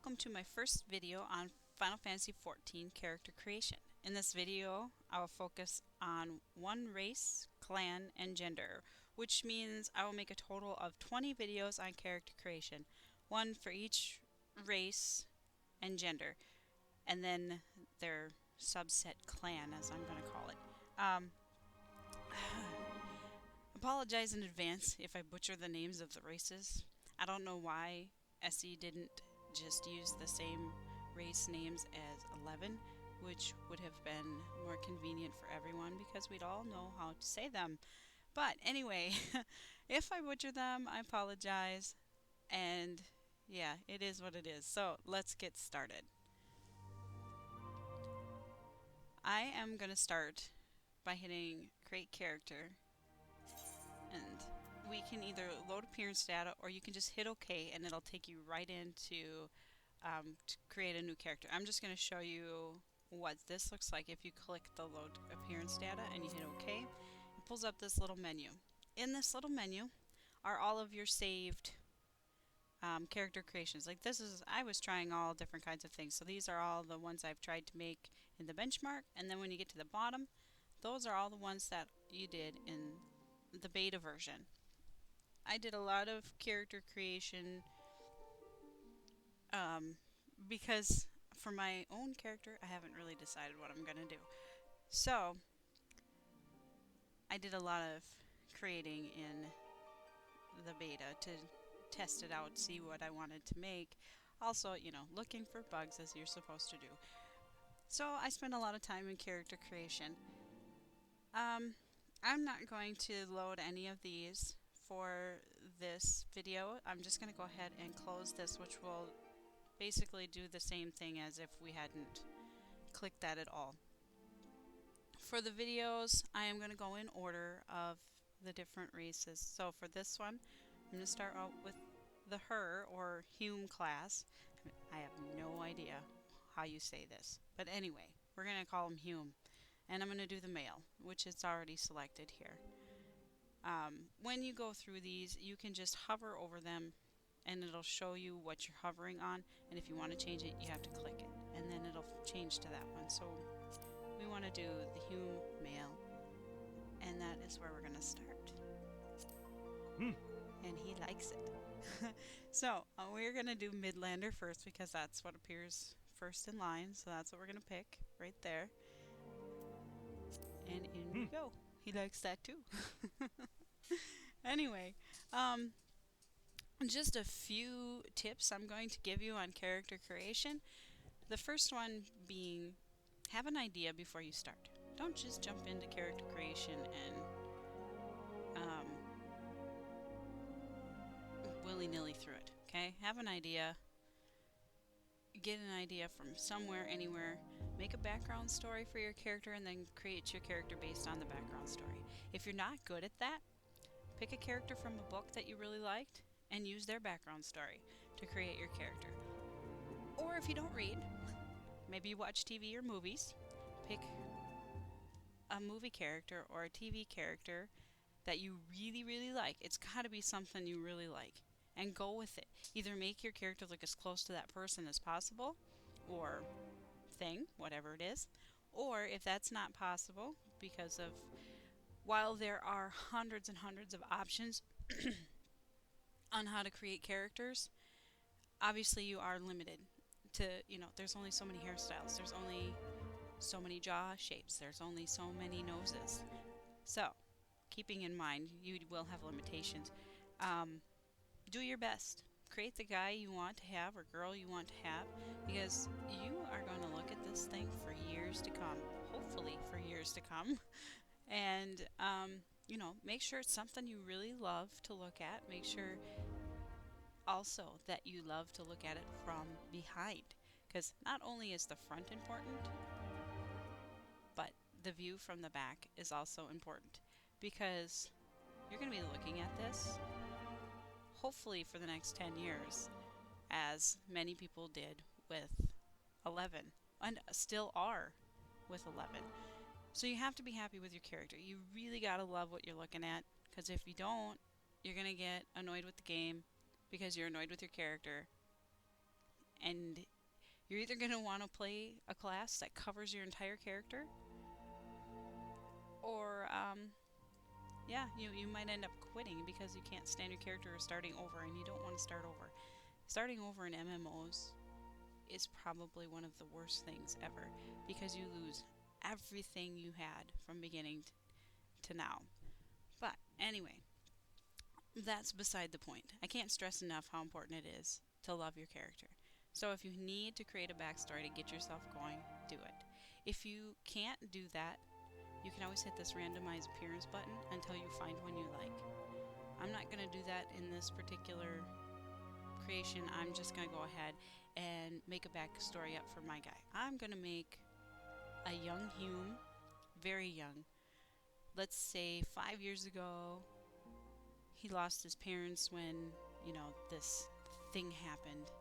Welcome to my first video on Final Fantasy XIV character creation. In this video, I will focus on one race, clan, and gender, which means I will make a total of 20 videos on character creation, one for each race and gender, and then their subset clan, as I'm going to call it. Apologize in advance if I butcher the names of the races. I don't know why SE didn't just use the same race names as 11, which would have been more convenient for everyone because we'd all know how to say them. But anyway, if I butcher them, I apologize. And yeah, it is what it is. So let's get started. I am going to start by hitting create character, and we can either load appearance data or you can just hit OK and it'll take you right into to create a new character. I'm just going to show you what this looks like if you click the load appearance data and you hit OK. It pulls up this little menu. In this little menu are all of your saved character creations. Like this is, I was trying all different kinds of things. So these are all the ones I've tried to make in the benchmark, and then when you get to the bottom, those are all the ones that you did in the beta version. I did a lot of character creation because for my own character I haven't really decided what I'm gonna do. So I did a lot of creating in the beta to test it out, see what I wanted to make. Also, you know, looking for bugs as you're supposed to do. So I spent a lot of time in character creation. I'm not going to load any of these for this video. I'm just going to go ahead and close this, which will basically do the same thing as if we hadn't clicked that at all. For the videos, I am going to go in order of the different races. So for this one, I'm going to start out with the Hyur or Hume class. I have no idea how you say this, but anyway, we're going to call him Hume. And I'm going to do the male, which is already selected here. When you go through these, you can just hover over them and it'll show you what you're hovering on, and if you want to change it, you have to click it and then it'll change to that one. So we want to do the Hume male, and that is where we're going to start. And he likes it. So we're going to do Midlander first because that's what appears first in line, so that's what we're going to pick right there. And in we go. He likes that too. Anyway, just a few tips I'm going to give you on character creation. The first one being, have an idea before you start. Don't just jump into character creation and willy-nilly through it, okay? Have an idea. Get an idea from somewhere, anywhere. Make a background story for your character and then create your character based on the background story. If you're not good at that, pick a character from a book that you really liked and use their background story to create your character. Or if you don't read, maybe you watch TV or movies, pick a movie character or a TV character that you really, really like. It's got to be something you really like. And go with it. Either make your character look as close to that person as possible, or thing, whatever it is. Or if that's not possible, because of, while there are hundreds and hundreds of options on how to create characters, obviously you are limited to, you know, there's only so many hairstyles, there's only so many jaw shapes, there's only so many noses. So, keeping in mind, you will have limitations. Do your best. Create the guy you want to have or girl you want to have, because you are going to look at this thing for years to come. Hopefully for years to come. And, you know, make sure it's something you really love to look at. Make sure also that you love to look at it from behind. Because not only is the front important, but the view from the back is also important. Because you're going to be looking at this hopefully for the next 10 years, as many people did with 11, and still are with 11. So you have to be happy with your character. You really gotta love what you're looking at, because if you don't, you're gonna get annoyed with the game because you're annoyed with your character, and you're either going to want to play a class that covers your entire character, or yeah, you might end up quitting because you can't stand your character or starting over, and you don't want to start over. Starting over in MMOs is probably one of the worst things ever, because you lose everything you had from beginning to now. But anyway, that's beside the point. I can't stress enough how important it is to love your character. So if you need to create a backstory to get yourself going, do it. If you can't do that, you can always hit this randomize appearance button until you find one you like. I'm not going to do that in this particular creation. I'm just going to go ahead and make a backstory up for my guy. I'm going to make a young Hume, very young. Let's say 5 years ago, he lost his parents when, this thing happened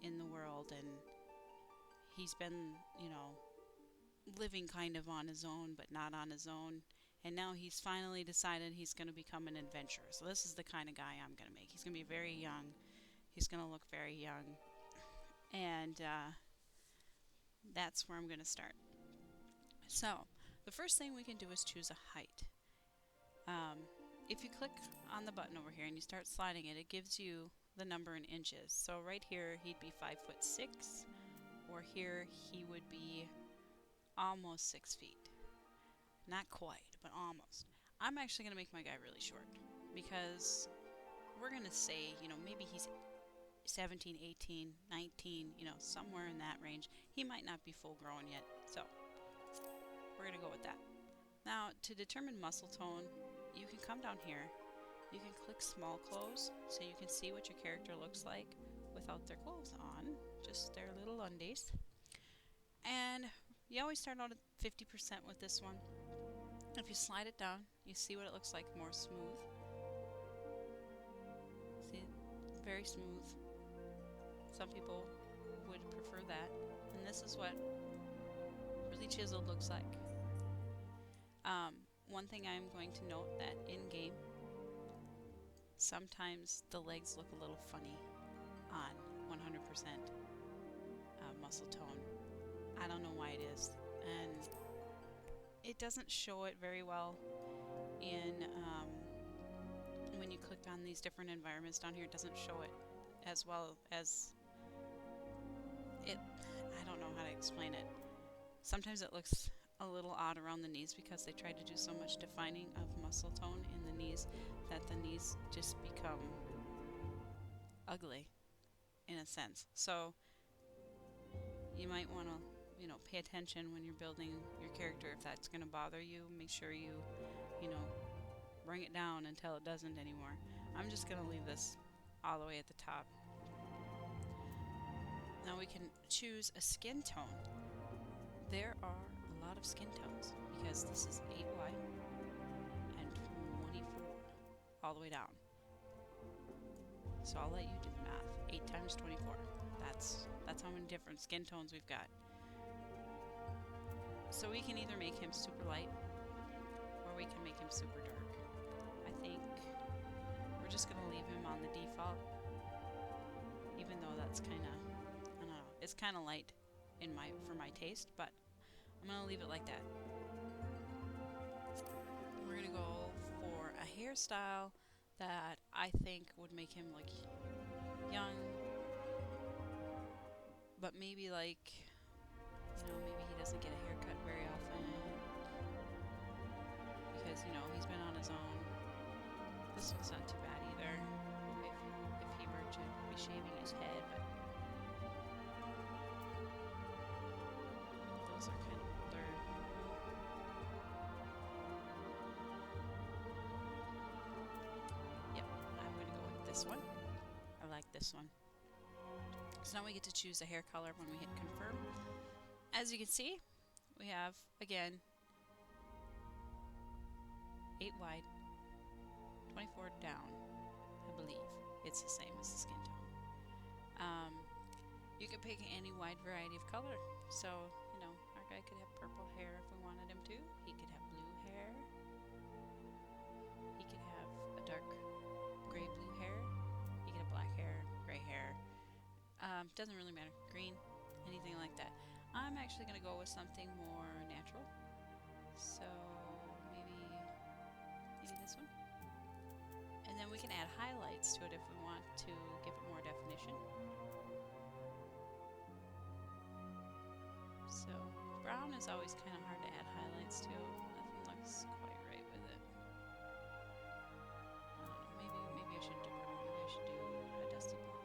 in the world, and he's been, living kind of on his own, but not on his own. And now he's finally decided he's going to become an adventurer. So this is the kind of guy I'm going to make. He's going to be very young. He's going to look very young. And that's where I'm going to start. So the first thing we can do is choose a height. If you click on the button over here and you start sliding it, it gives you the number in inches. So right here he'd be 5'6", or here he would be almost 6 feet. Not quite, but almost. I'm actually going to make my guy really short, because we're going to say, maybe he's 17, 18, 19, somewhere in that range. He might not be full grown yet, so we're going to go with that. Now, to determine muscle tone, you can come down here. You can click small clothes so you can see what your character looks like without their clothes on, just their little undies. And you always start out at 50% with this one. If you slide it down, you see what it looks like more smooth. See, very smooth. Some people would prefer that. And this is what really chiseled looks like. One thing I'm going to note that in-game, sometimes the legs look a little funny on 100% muscle tone. I don't know why it is. And it doesn't show it very well in when you click on these different environments down here. It doesn't show it as well as it. I don't know how to explain it. Sometimes it looks a little odd around the knees because they tried to do so much defining of muscle tone in the knees that the knees just become ugly in a sense. So you might want to pay attention when you're building your character. If that's going to bother you, make sure you bring it down until it doesn't anymore. I'm just going to leave this all the way at the top. Now we can choose a skin tone. There are a lot of skin tones because this is 8 wide and 24 all the way down. So I'll let you do the math. 8 times 24. That's how many different skin tones we've got. So we can either make him super light or we can make him super dark. I think we're just going to leave him on the default, even though that's kind of, I don't know, it's kind of light for my taste, but I'm going to leave it like that. We're going to go for a hairstyle that I think would make him look young, but maybe like, maybe he doesn't get a haircut very often because, he's been on his own. This one's not too bad either if he were to be shaving his head, but those are kind of blurred. Yep, I'm going to go with this one. I like this one. So now we get to choose a hair color when we hit confirm. As you can see, we have, again, 8 wide, 24 down, I believe. It's the same as the skin tone. You can pick any wide variety of color. So, our guy could have purple hair if we wanted him to. He could have blue hair. He could have a dark gray blue hair. He could have black hair. doesn't really matter. Green, anything like that. I'm actually going to go with something more natural. So maybe this one. And then we can add highlights to it if we want to give it more definition. So brown is always kind of hard to add highlights to. Nothing looks quite right with it. I don't know, maybe I shouldn't do brown. Maybe I should do a dusty blonde.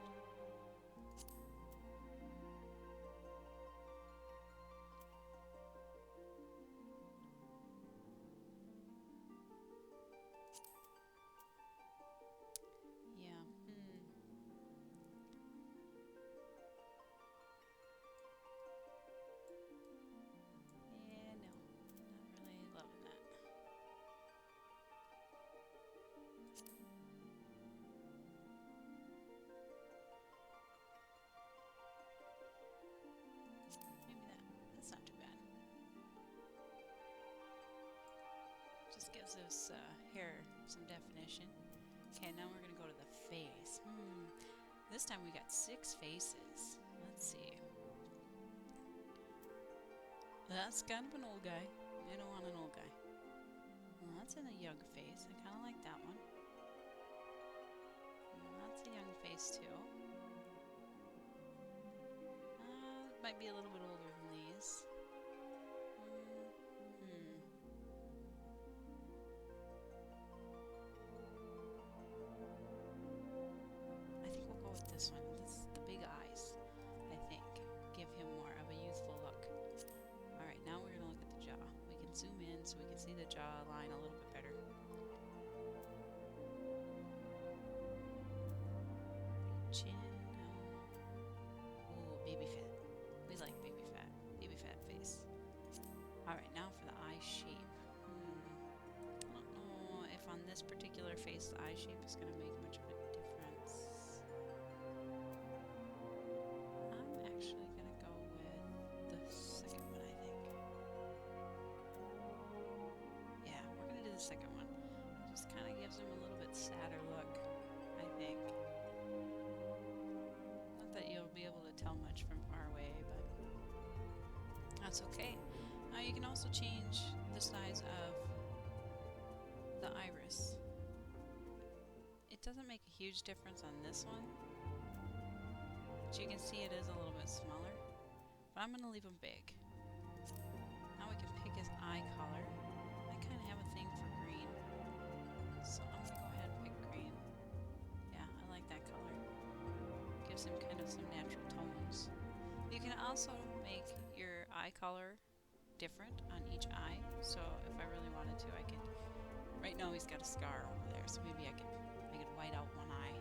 Gives this hair some definition. Okay, now we're gonna go to the face. This time we got 6 faces. Let's see. That's kind of an old guy. I don't want an old guy. Well, that's in a young face. I kind of like that one. That's a young face too. Might be a little bit older than these. This one, the big eyes, I think, give him more of a youthful look. Alright, now we're going to look at the jaw. We can zoom in so we can see the jaw line a little bit better. Chin. Ooh, baby fat. We like baby fat. Baby fat face. Alright, now for the eye shape. I don't know if on this particular face the eye shape is going to make much of a difference. Actually gonna go with the second one, I think. Yeah, we're gonna do the second one. It just kind of gives him a little bit sadder look, I think. Not that you'll be able to tell much from far away, but that's okay. Now you can also change the size of the iris. It doesn't make a huge difference on this one. You can see it is a little bit smaller, but I'm going to leave them big. Now we can pick his eye color. I kind of have a thing for green, so I'm going to go ahead and pick green. Yeah, I like that color. Gives him kind of some natural tones. You can also make your eye color different on each eye, so if I really wanted to, I could. Right now he's got a scar over there, so maybe I could white out one eye.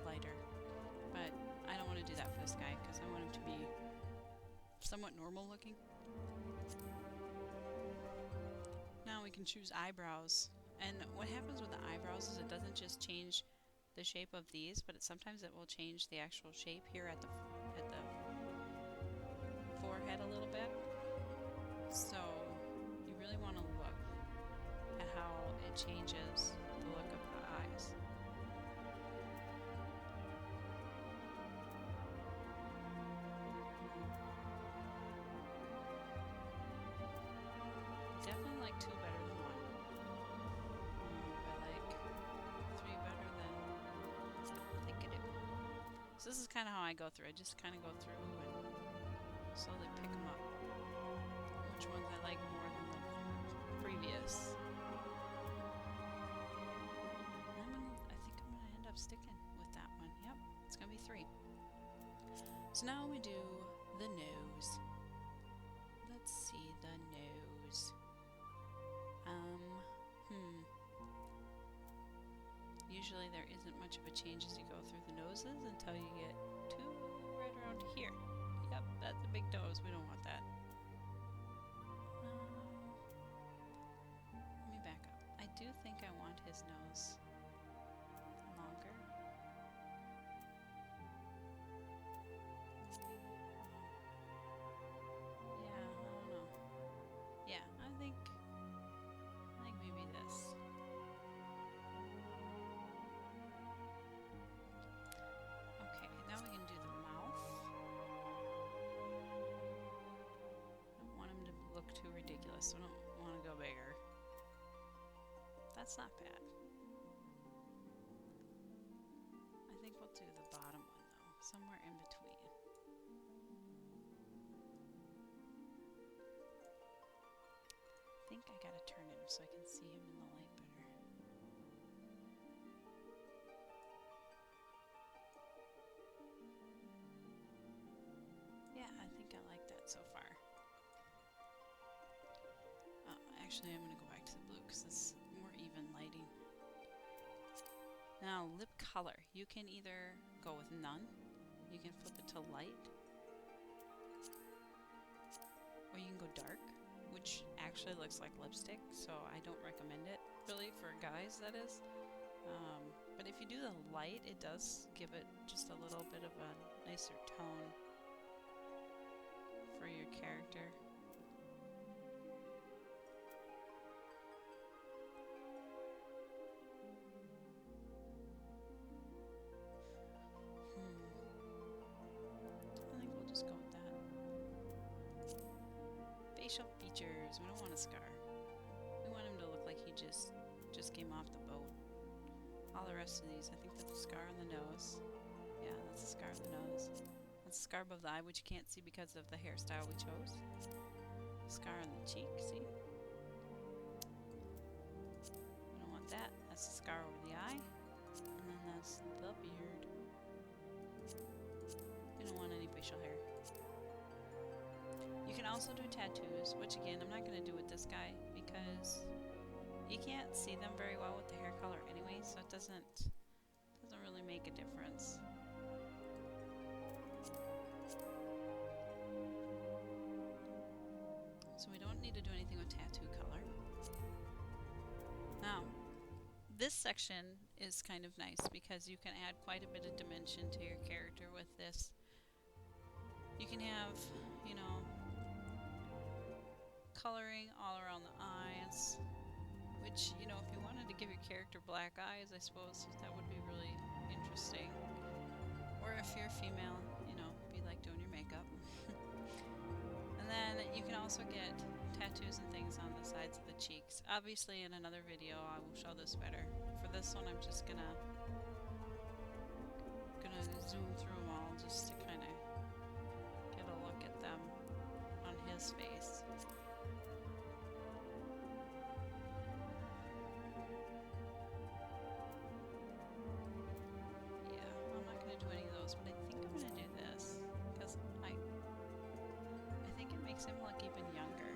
Lighter, but I don't want to do that for this guy because I want him to be somewhat normal looking. Now we can choose eyebrows, and what happens with the eyebrows is it doesn't just change the shape of these, but sometimes it will change the actual shape here at the forehead a little bit. So you really want to look at how it changes the look of the eyes. Definitely like 2 better than 1. I like 3 better than I think I do. So this is kind of how I go through. I just kind of go through and slowly pick them up. Which ones I like more than the previous. I think I'm going to end up sticking with that one. Yep, it's going to be 3. So now we do the nose. Let's see the nose. Usually there isn't much of a change as you go through the noses until you get to right around here. Yep, that's a big nose. We don't want that. Let me back up. I do think I want his nose longer. Yeah, I don't know. Yeah, I think maybe this. That's not bad. I think we'll do the bottom one though, somewhere in between. I think I gotta turn him so I can see him in the light better. Yeah, I think I like that so far. Actually, I'm going to go back to the blue because it's more even lighting. Now, lip color. You can either go with none, you can flip it to light, or you can go dark, which actually looks like lipstick, so I don't recommend it, really, for guys, that is. But if you do the light, it does give it just a little bit of a nicer tone for your character. I think we'll just go with that. Facial features. We don't want a scar. We want him to look like he just came off the boat. All the rest of these, I think that's a scar on the nose. Yeah, that's a scar on the nose. That's a scar above the eye, which you can't see because of the hairstyle we chose. Scar on the cheek, see? We don't want that. That's a scar over the eye. And then that's the beard. We don't want any facial hair. You can also do tattoos, which again, I'm not going to do with this guy because you can't see them very well with the hair color anyway, so it doesn't really make a difference. So we don't need to do anything with tattoo color. Now, this section is kind of nice because you can add quite a bit of dimension to your character with this. You can have, you know, coloring all around the eyes, which, you know, if you wanted to give your character black eyes, I suppose that would be really interesting. Or if you're female, you know, be like doing your makeup. And then you can also get tattoos and things on the sides of the cheeks. Obviously in another video I will show this better. For this one I'm just gonna zoom through them all just to kind of get a look at them on his face. Yeah, I'm not gonna do any of those, but I think I'm gonna do this because I think it makes him look even younger,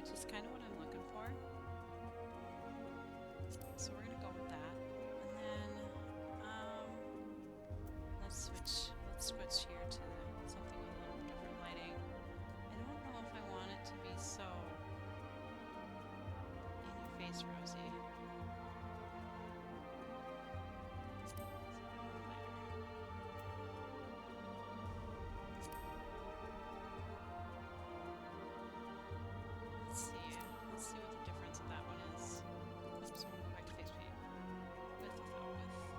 which is kind of what I'm looking for. So we're gonna go with that, and then let's switch here to something with a little different lighting. I don't know if I want it to be so in your face rosy. Let's see what the difference of that one is. Oops, I want to go back to face paint. With, without, without.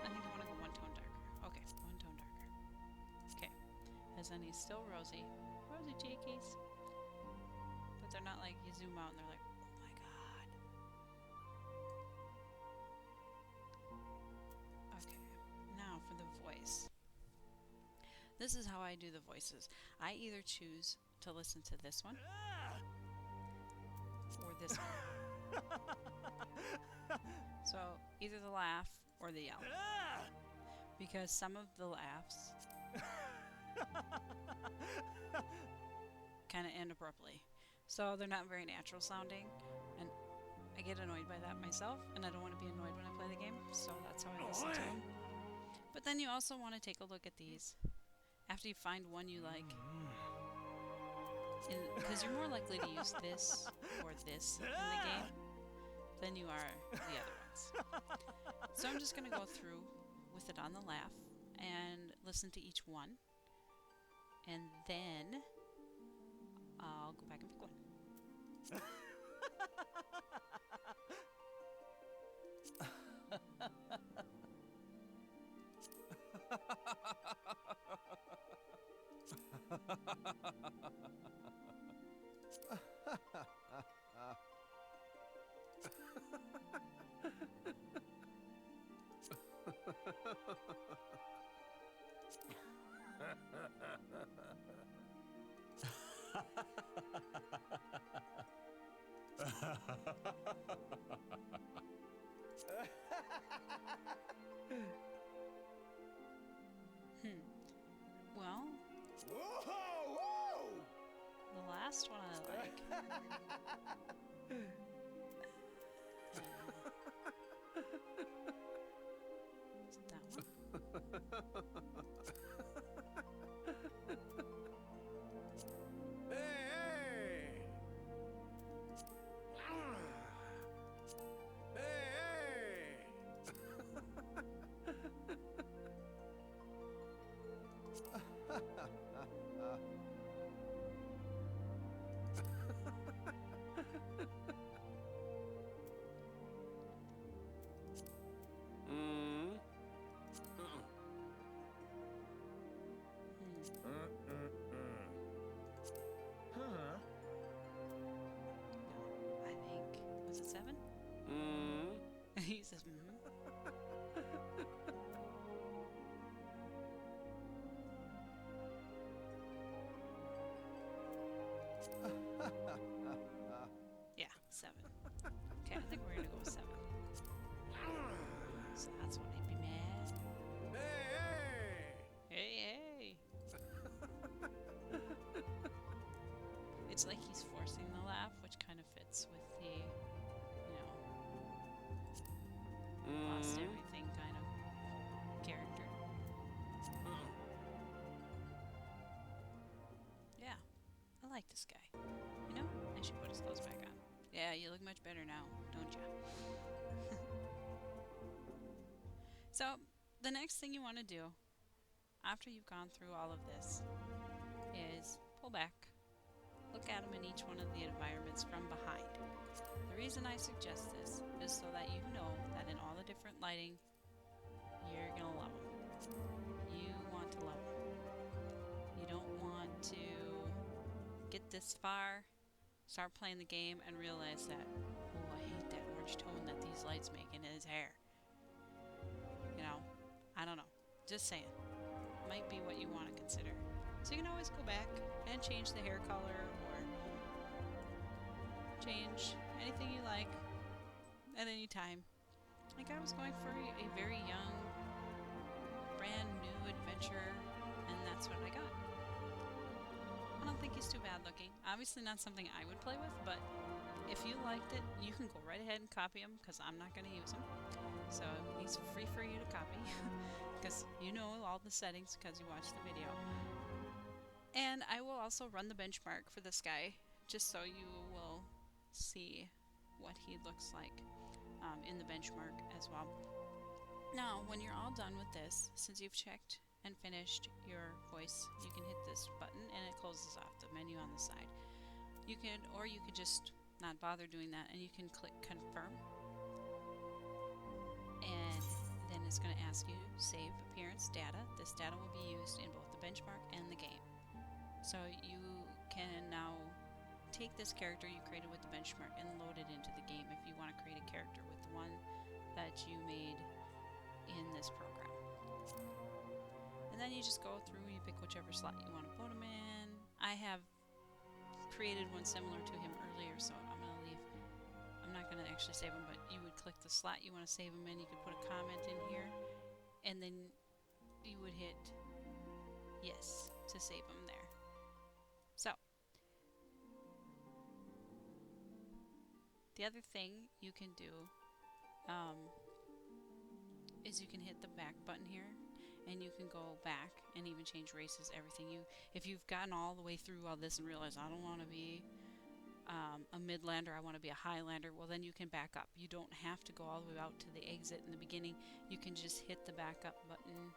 I think I want to go one tone darker. Okay, one tone darker. Okay, as in he's still rosy. Rosy cheekies. But they're not like you zoom out and they're like, oh my god. Okay, now for the voice. This is how I do the voices. I either choose to listen to this one or this one. So either the laugh or the yell. Because some of the laughs kind of end abruptly. So they're not very natural sounding. And I get annoyed by that myself. And I don't want to be annoyed when I play the game. So that's how I listen to them. But then you also want to take a look at these. After you find one you like, because you're more likely to use this or this in the game than you are the other ones. So I'm just going to go through with it on the laugh and listen to each one, and then I'll go back and pick one. Well, the last one I like. Is it that one? I think, was it 7? He says, yeah, 7. Okay, I think we're gonna go with 7. So that's what he'd be mad. Hey! It's like he's forcing the laugh, which kind of fits with the, lost everything kind of character. Yeah, I like this guy. I should put his clothes back on. Yeah, you look much better now, don't you? So, the next thing you want to do, after you've gone through all of this, is pull back. Look at them in each one of the environments from behind. The reason I suggest this is so that you know that in all the different lighting, you're going to love them. You want to love them. You don't want to get this far, start playing the game, and realize that, oh, I hate that orange tone that these lights make in his hair. I don't know. Just saying. Might be what you want to consider. So you can always go back and change the hair color or change anything you like at any time. Like I was going for a very young, brand new adventure, and that's what I got. I don't think he's too bad looking. Obviously not something I would play with, but if you liked it, you can go right ahead and copy him because I'm not going to use him. So he's free for you to copy because you know all the settings because you watched the video. And I will also run the benchmark for this guy just so you will see what he looks like in the benchmark as well. Now, when you're all done with this, since you've checked and finished your voice, you can hit this button and it closes off the menu on the side. You could just not bother doing that and you can click confirm. And then it's going to ask you save appearance data. This data will be used in both the benchmark and the game. So you can now take this character you created with the benchmark and load it into the game if you want to create a character with the one that you made in this program. And then you just go through, you pick whichever slot you want to put him in. I have created one similar to him earlier, so I'm going to leave. I'm not going to actually save him, but you would click the slot you want to save him in. You could put a comment in here, and then you would hit yes to save him there. So, the other thing you can do is you can hit the back button here, and you can go back and even change races, everything. If you've gotten all the way through all this and realize I don't want to be a Midlander, I want to be a Highlander, well then you can back up. You don't have to go all the way out to the exit in the beginning. You can just hit the back up button.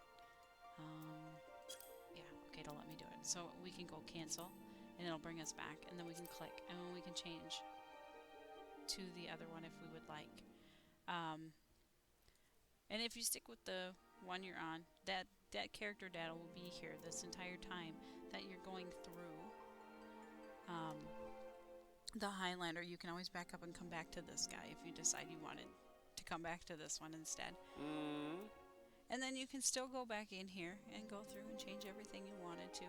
Yeah, okay, it'll let me do it. So we can go cancel, and it'll bring us back, and then we can click, and then we can change to the other one if we would like. And if you stick with the one you're on, that character data will be here this entire time that you're going through the Highlander, you can always back up and come back to this guy if you decide you wanted to come back to this one instead. And then you can still go back in here and go through and change everything you wanted to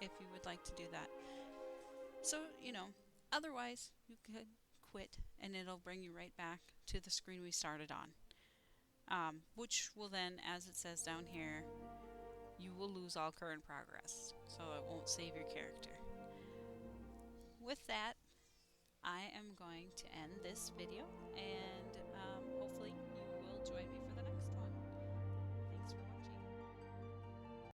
if you would like to do that. So, you know, otherwise you could quit and it'll bring you right back to the screen we started on. Which will then, as it says down here, you will lose all current progress. So it won't save your character. With that, I am going to end this video and